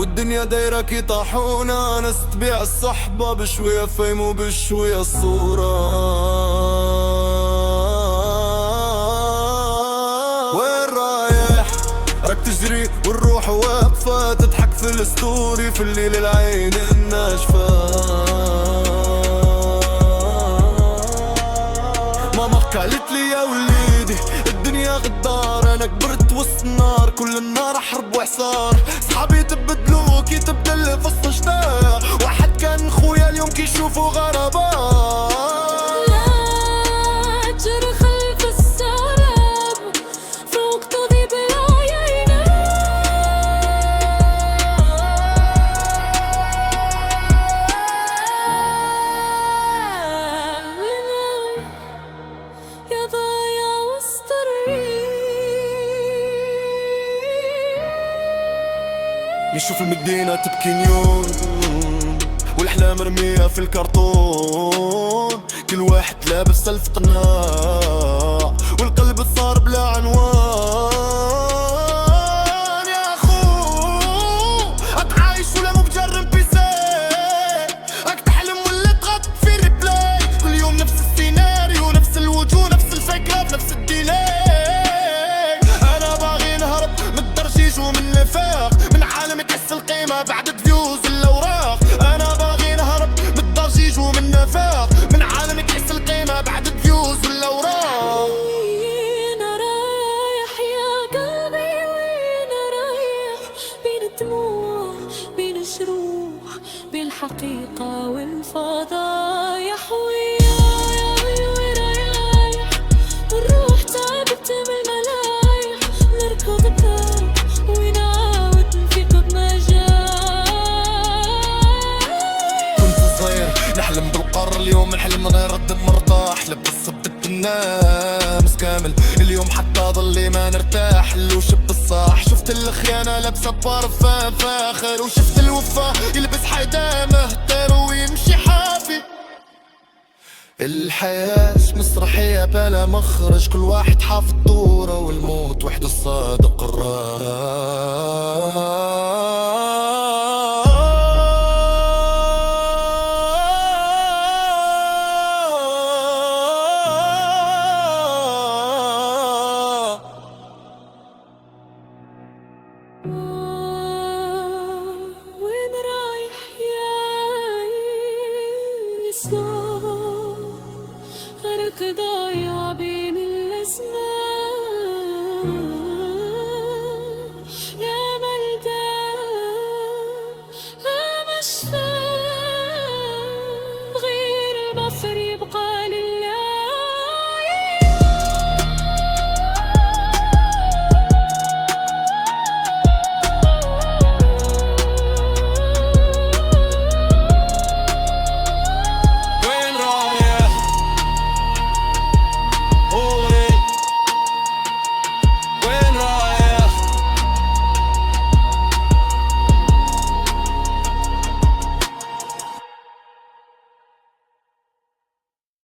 والدنيا دايرة كي طاحونة، ناس تبيع الصحبة بشوية فيم وبشوية الصورة. وين رايح؟ راك تجري والروح واقفة تضحك في الستوري في الليل العين الناشفة. ماما قالت لي يا وليدي الدنيا غدار، انا كبرت وسط النار كل النار حرب وحصار. صحابي تبدلوا كي تبدل فصل شتاء، واحد كان خويا اليوم كي يشوفوا غرباء. يشوف المدينة تبكي نيون والأحلام مرمية في الكرتون، كل واحد لابس سلف قناع والقلب صار بلا عنوان. يا أخو أتعايش ولا مو بجرب بيسي، راك تحلم ولا تغط في ريبلاي، كل يوم نفس السيناريو نفس الوجوه نفس الفكرة بنفس الديلاي. أنا باغي نهرب من الضرجيج ومن النفاق، من عالم تحس القيمة بعد فيوز الأوراق. أنا باغي نهرب من الضجيج ومن النفاق، من عالم تحس القيمة بعد فيوز الأوراق. وين رايح يا قلبي وين رايح؟ بين الدموع بين الجروح بين الحقيقة والفضايح. وياي وين رايح؟ الروح تعبت من الملايح، نركض الدار ونعاود نفيق بمجال. كنت صغير نحلم بالقر، اليوم الحلم نرد مرتاح، لبس صبت الناس كامل اليوم حتى ظلي ما نرتاح. اللوشب بالصاح شفت الخيانة لابسة بارفان فاخر، وشفت الوفا يلبس حدا مهتر ويمشي حافي. الحياة مسرحية بلا مخرج، كل واحد حافظ دوره والموت وحده الصادق وين رايح يا يسار؟ غرق ضايع بين الأزمان.